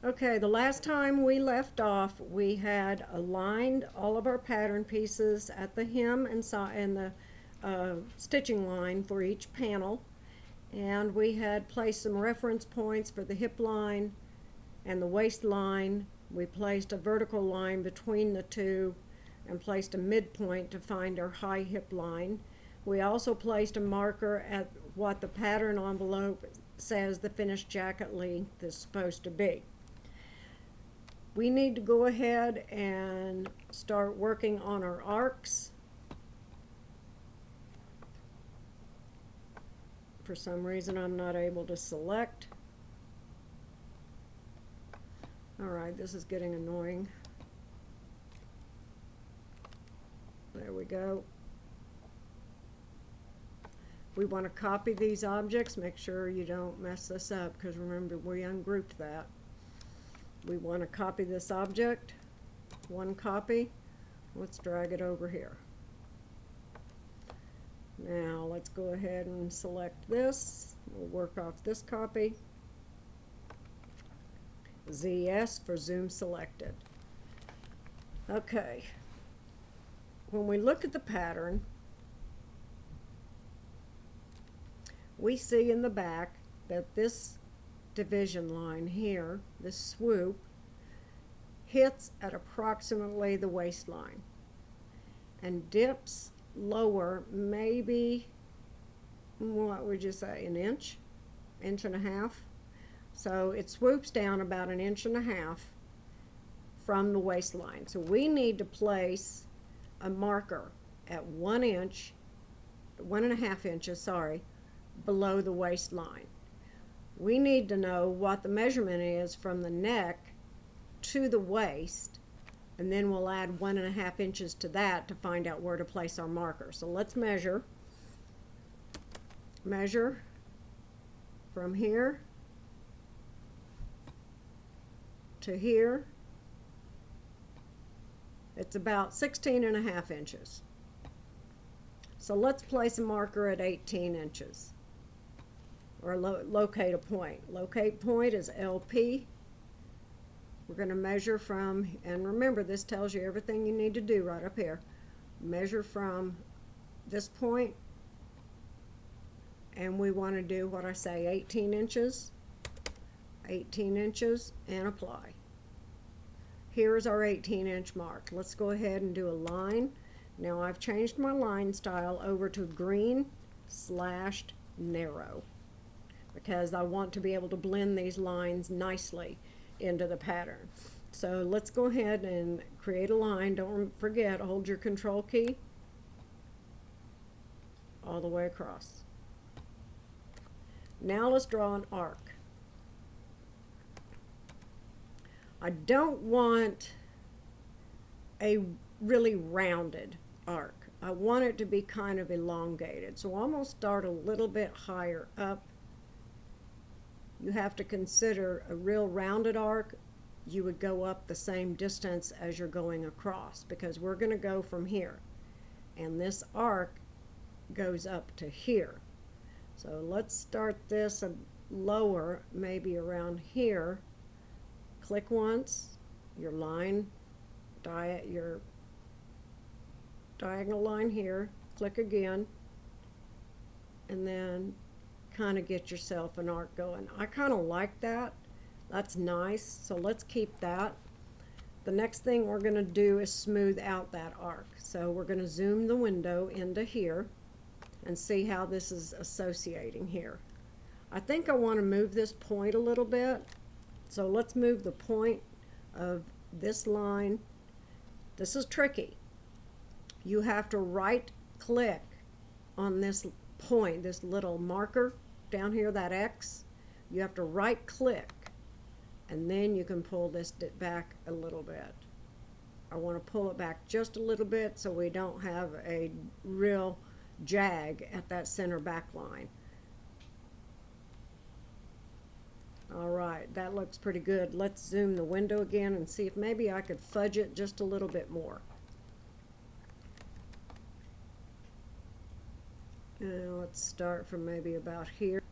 Okay, the last time we left off, we had aligned all of our pattern pieces at the hem and the stitching line for each panel, and we had placed some reference points for the hip line and the waistline. We placed a vertical line between the two and placed a midpoint to find our high hip line. We also placed a marker at what the pattern envelope says the finished jacket length is supposed to be. We need to go ahead and start working on our arcs. For some reason I'm not able to select. Alright, this is getting annoying. There we go. We want to copy these objects. Make sure you don't mess this up, because remember, we ungrouped that. We want to copy this object. One copy. Let's drag it over here. Now let's go ahead and select this. We'll work off this copy. ZS for zoom selected. Okay. When we look at the pattern, we see in the back that this division line here, this swoop, hits at approximately the waistline and dips lower, maybe, what would you say, an inch and a half. So it swoops down about an inch and a half from the waistline. So we need to place a marker at 1 inch, 1.5 inches, sorry, below the waistline. We need to know what the measurement is from the neck to the waist, and then we'll add 1.5 inches to that to find out where to place our marker. So let's measure from here to here. It's about 16.5 inches. So let's place a marker at 18 inches. Or locate a point. Locate point is LP. We're going to measure from, and remember, this tells you everything you need to do right up here. Measure from this point, and we want to do what I say, 18 inches. 18 inches, and apply. Here's our 18-inch mark. Let's go ahead and do a line. Now I've changed my line style over to green slashed narrow, because I want to be able to blend these lines nicely into the pattern. So let's go ahead and create a line. Don't forget, hold your control key all the way across. Now let's draw an arc. I don't want a really rounded arc. I want it to be kind of elongated. So I'm going to start a little bit higher up. You have to consider a real rounded arc, you would go up the same distance as you're going across, because we're going to go from here. And this arc goes up to here. So let's start this lower, maybe around here. Click once, your line, your diagonal line here, click again, and then kind of get yourself an arc going. I kind of like that. That's nice, so let's keep that. The next thing we're going to do is smooth out that arc. So we're going to zoom the window into here and see how this is associating here. I think I want to move this point a little bit. So let's move the point of this line. This is tricky. You have to right click on this point, this little marker down here, that X. You have to right click, and then you can pull this back a little bit. I want to pull it back just a little bit so we don't have a real jag at that center back line. Alright, that looks pretty good. Let's zoom the window again and see if maybe I could fudge it just a little bit more. Now let's start from maybe about here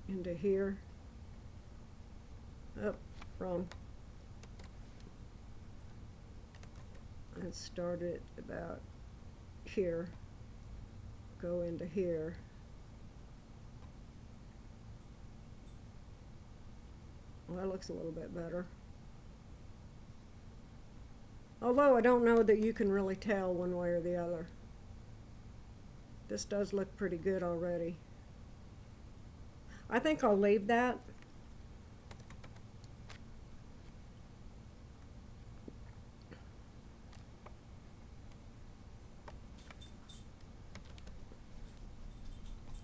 into here. Oh, wrong. I started about here, go into here. Well, that looks a little bit better. Although I don't know that you can really tell one way or the other. This does look pretty good already. I think I'll leave that.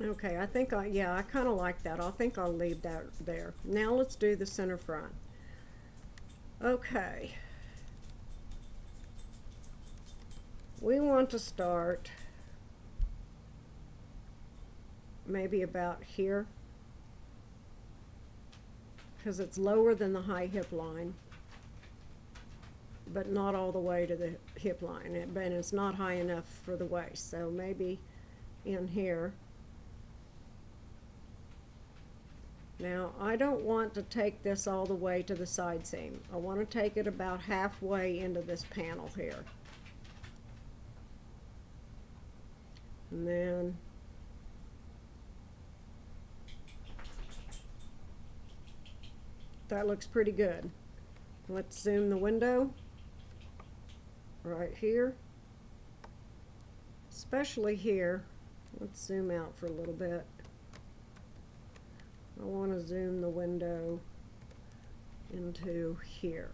Okay, I think yeah, I kind of like that. I think I'll leave that there. Now let's do the center front. Okay. We want to start maybe about here, because it's lower than the high hip line, but not all the way to the hip line, and it's not high enough for the waist, so maybe in here. Now I don't want to take this all the way to the side seam. I want to take it about halfway into this panel here, and then that looks pretty good. Let's zoom the window right here, especially here. Let's zoom out for a little bit. I want to zoom the window into here.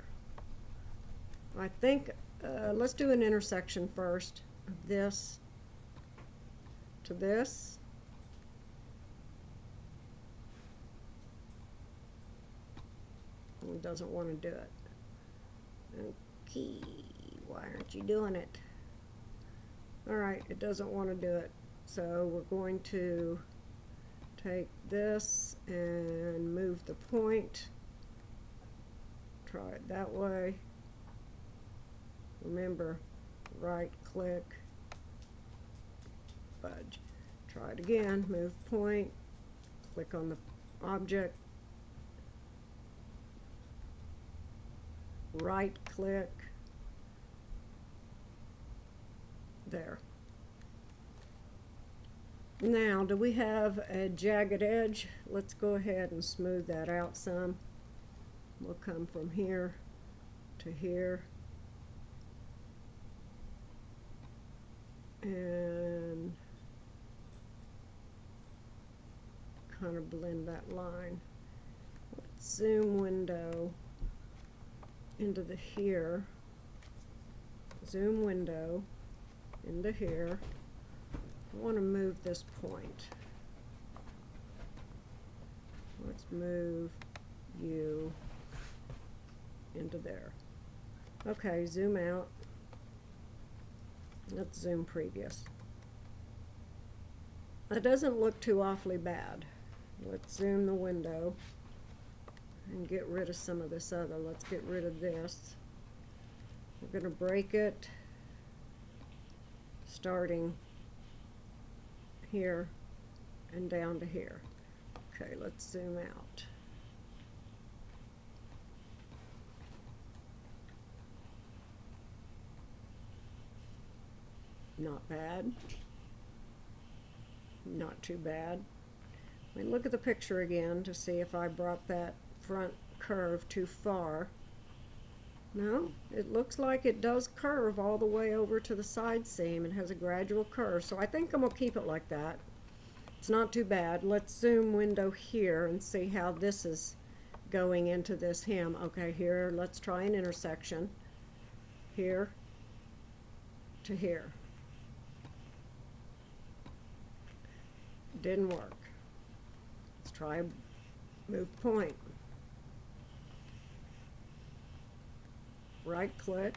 I think let's do an intersection first of this to this. It doesn't want to do it. Okay, why aren't you doing it? Alright, it doesn't want to do it. So we're going to take this and move the point. Try it that way. Remember, right click, fudge. Try it again, move point, click on the object, right click, there. Now, do we have a jagged edge? Let's go ahead and smooth that out some. We'll come from here to here, and kind of blend that line. Let's zoom window into the here, zoom window into here. I want to move this point. Let's move you into there. Okay, zoom out. Let's zoom previous. That doesn't look too awfully bad. Let's zoom the window and get rid of some of this other. Let's get rid of this. We're going to break it starting here and down to here. Okay, let's zoom out. Not bad. Not too bad. I mean, look at the picture again to see if I brought that front curve too far. No, it looks like it does curve all the way over to the side seam. It has a gradual curve, so I think I'm going to keep it like that. It's not too bad. Let's zoom window here and see how this is going into this hem. Okay, here, let's try an intersection. Here to here. Didn't work. Let's try move point. Right click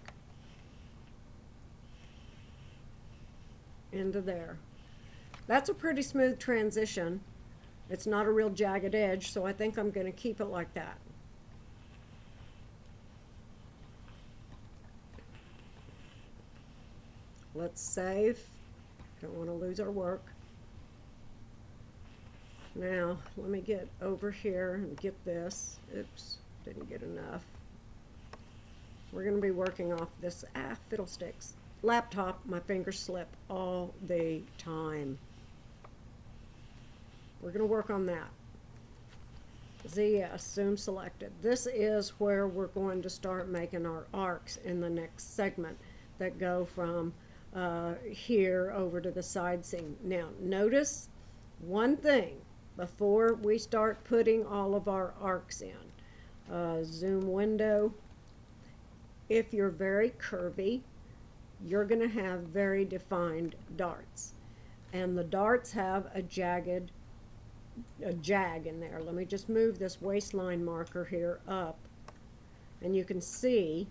into there. That's a pretty smooth transition. It's not a real jagged edge, so I think I'm going to keep it like that. Let's save. Don't want to lose our work. Now, let me get over here and get this. Oops, Didn't get enough. We're going to be working off this, fiddlesticks, laptop. My fingers slip all the time. We're going to work on that. ZS, zoom selected. This is where we're going to start making our arcs in the next segment that go from here over to the side seam. Now, notice one thing before we start putting all of our arcs in. Zoom window. If you're very curvy, you're going to have very defined darts. And the darts have a jag in there. Let me just move this waistline marker here up, and you can see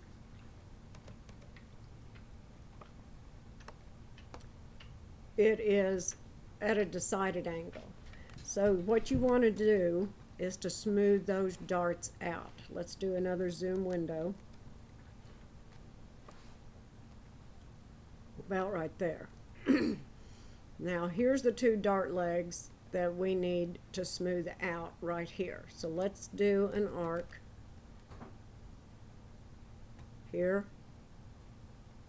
it is at a decided angle. So what you want to do is to smooth those darts out. Let's do another zoom window. About right there. Now here's the two dart legs that we need to smooth out right here. So let's do an arc here,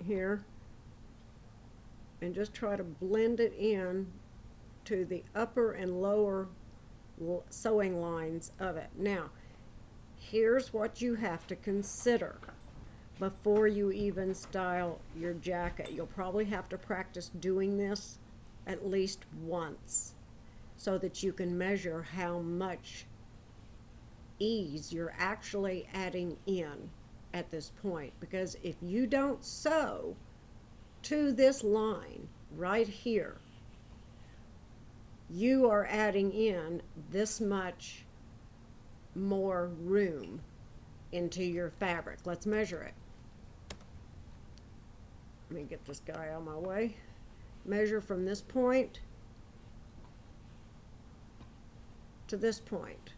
here, and just try to blend it in to the upper and lower sewing lines of it. Now, here's what you have to consider before you even style your jacket. You'll probably have to practice doing this at least once so that you can measure how much ease you're actually adding in at this point. Because if you don't sew to this line right here, you are adding in this much more room into your fabric. Let's measure it. Let me get this guy out of my way. Measure from this point to this point.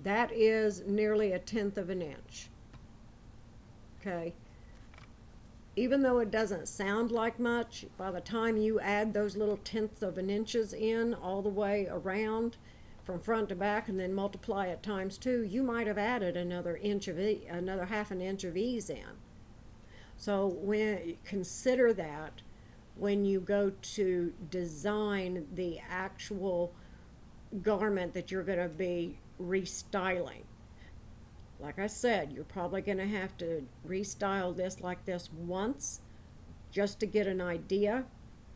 That is nearly 1/10 of an inch. Okay. Even though it doesn't sound like much, by the time you add those little 1/10 of an inches in all the way around from front to back and then multiply it times 2, you might have added another inch of another 1/2 inch of ease in. So when consider that when you go to design the actual garment that you're going to be restyling. Like I said, you're probably going to have to restyle this like this once just to get an idea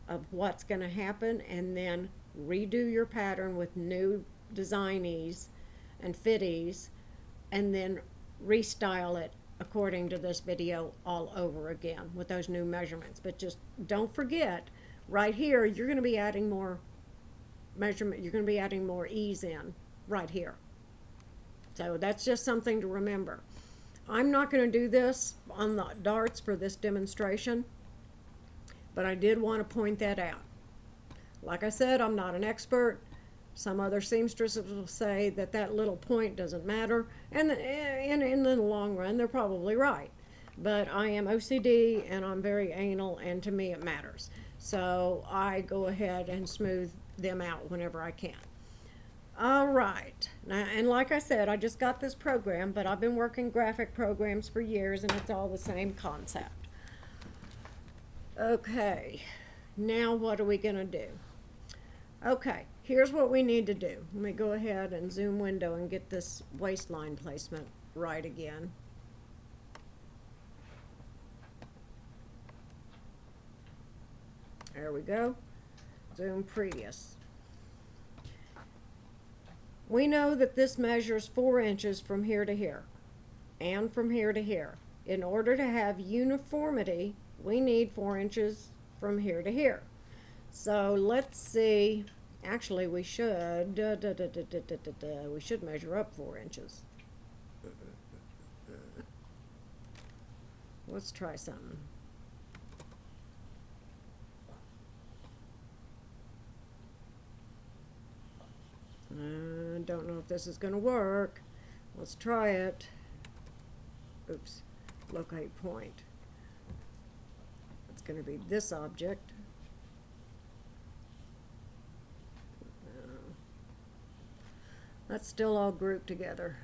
of what's going to happen, and then redo your pattern with new designees and fitties, and then restyle it according to this video all over again with those new measurements. But just don't forget, right here, you're going to be adding more measurement, you're going to be adding more ease in right here. So that's just something to remember. I'm not going to do this on the darts for this demonstration, but I did want to point that out. Like I said, I'm not an expert. Some other seamstresses will say that that little point doesn't matter, and in the long run, they're probably right. But I am OCD, and I'm very anal, and to me it matters. So I go ahead and smooth them out whenever I can. All right. Now, and like I said, I just got this program, but I've been working graphic programs for years, and it's all the same concept. Okay. Now what are we going to do? Okay. Here's what we need to do. Let me go ahead and zoom window and get this waistline placement right again. There we go. Zoom previous. We know that this measures 4 inches from here to here and from here to here. In order to have uniformity, we need 4 inches from here to here. So let's see. Actually, we should measure up 4 inches. Let's try something. I don't know if this is going to work. Let's try it. Oops. Locate point. It's going to be this object. That's still all grouped together.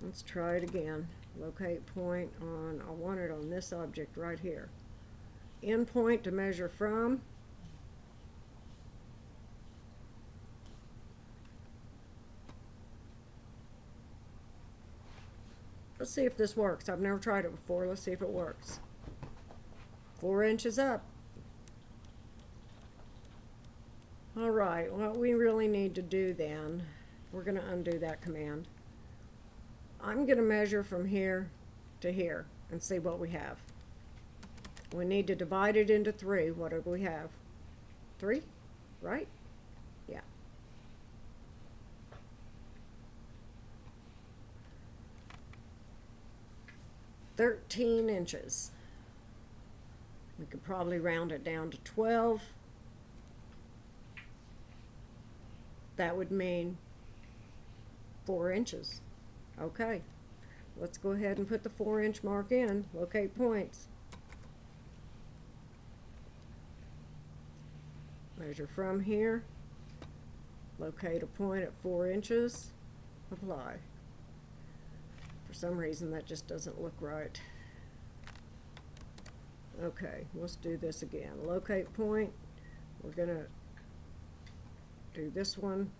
Let's try it again. Locate point on, I want it on this object right here. End point to measure from. Let's see if this works. I've never tried it before. Let's see if it works. 4 inches up. Alright, what we really need to do then, we're going to undo that command. I'm going to measure from here to here and see what we have. We need to divide it into 3. What do we have? 3, right? Yeah. "13 inches. We could probably round it down to 12. That would mean 4 inches. Okay, let's go ahead and put the 4-inch mark in. Locate points. Measure from here. Locate a point at 4 inches. Apply. For some reason that just doesn't look right. Okay, let's do this again. Locate point. We're going to do this one.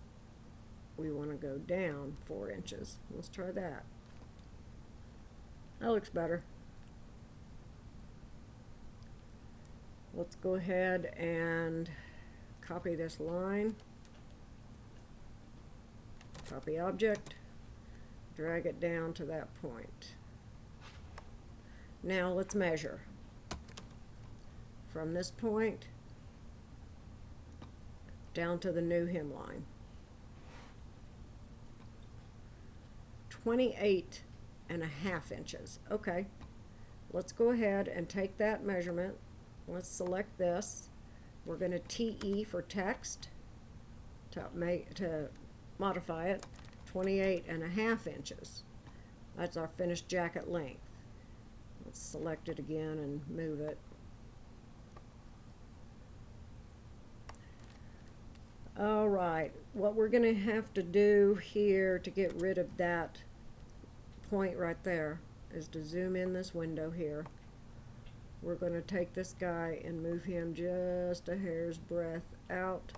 We want to go down 4 inches. Let's try that. That looks better. Let's go ahead and copy this line. Copy object. Drag it down to that point. Now let's measure. From this point down to the new hemline. 28.5 inches. Okay, let's go ahead and take that measurement. Let's select this. We're going to TE for text to modify it. 28.5 inches. That's our finished jacket length. Let's select it again and move it. Alright, what we're going to have to do here to get rid of that point right there is to zoom in this window here. We're going to take this guy and move him just a hair's breadth out.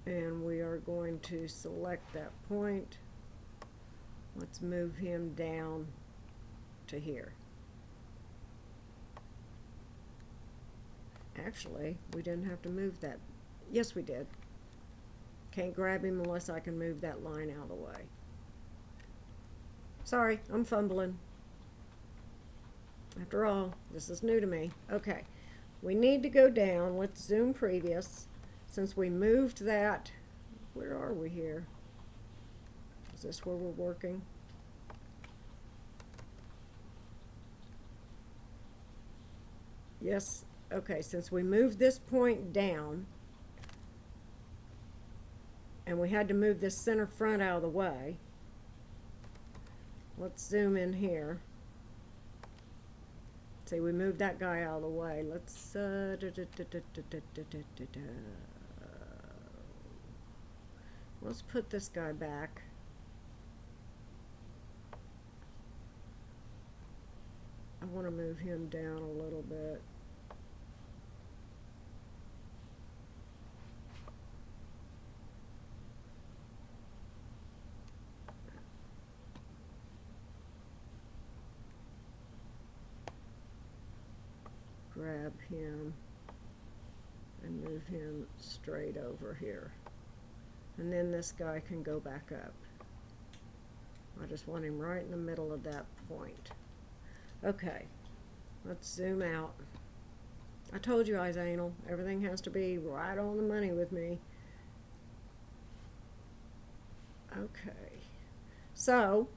And we are going to select that point. Let's move him down to here. Actually, we didn't have to move that. Yes, we did. Can't grab him unless I can move that line out of the way. Sorry, I'm fumbling. After all, this is new to me. Okay, we need to go down. Let's zoom previous. Since we moved that, where are we here? Is this where we're working? Yes. Okay, since we moved this point down, and we had to move this center front out of the way, let's zoom in here. See, we moved that guy out of the way. Let's let's put this guy back. I want to move him down a little bit. Grab him and move him straight over here. And then this guy can go back up. I just want him right in the middle of that point. Okay, let's zoom out. I told you I was anal. Everything has to be right on the money with me. Okay, so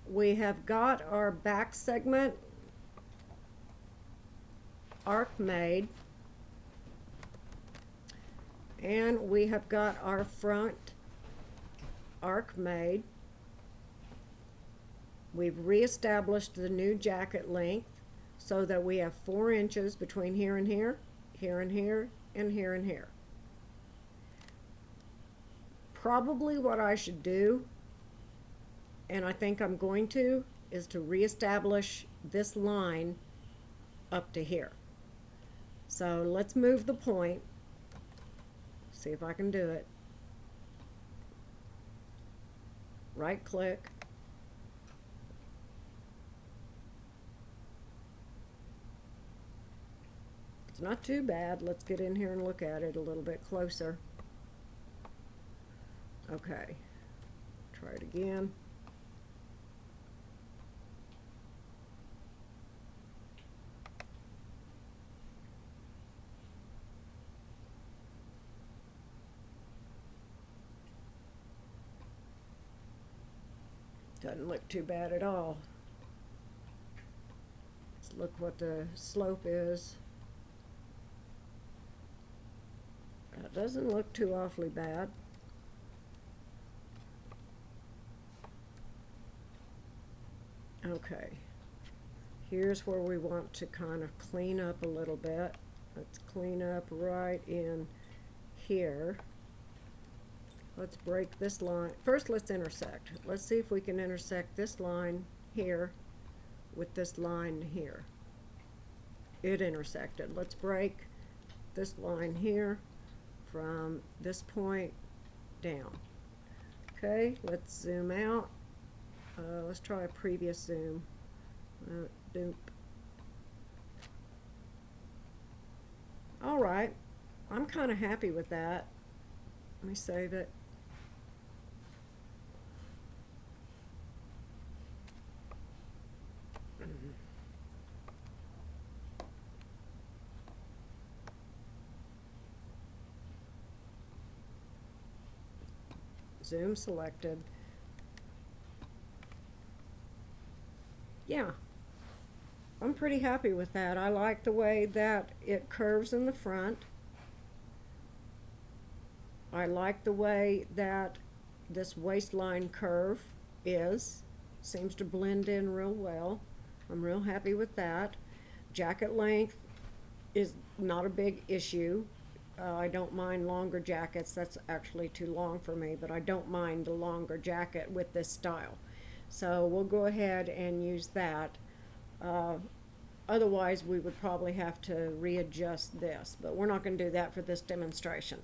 we have got our back segment arc made, and we have got our front arc made. We've reestablished the new jacket length so that we have 4 inches between here and here, here and here, and here and here. Probably what I should do, and I think I'm going to, is to reestablish this line up to here. So let's move the point, see if I can do it. Right click. It's not too bad. Let's get in here and look at it a little bit closer. Okay, try it again. Doesn't look too bad at all. Let's look what the slope is. That doesn't look too awfully bad. Okay, here's where we want to kind of clean up a little bit. Let's clean up right in here. Let's break this line. First, let's intersect. Let's see if we can intersect this line here with this line here. It intersected. Let's break this line here from this point down. Okay, let's zoom out. Let's try a previous zoom. Doop. All right, I'm kind of happy with that. Let me save it. Zoom selected. Yeah, I'm pretty happy with that. I like the way that it curves in the front. I like the way that this waistline curve seems to blend in real well. I'm real happy with that. Jacket length is not a big issue. I don't mind longer jackets. That's actually too long for me, but I don't mind the longer jacket with this style. So we'll go ahead and use that. Otherwise, we would probably have to readjust this, but we're not going to do that for this demonstration.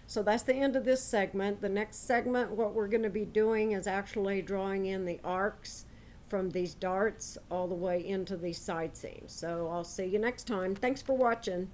So that's the end of this segment. The next segment, what we're going to be doing is actually drawing in the arcs from these darts all the way into these side seams. So I'll see you next time. Thanks for watching.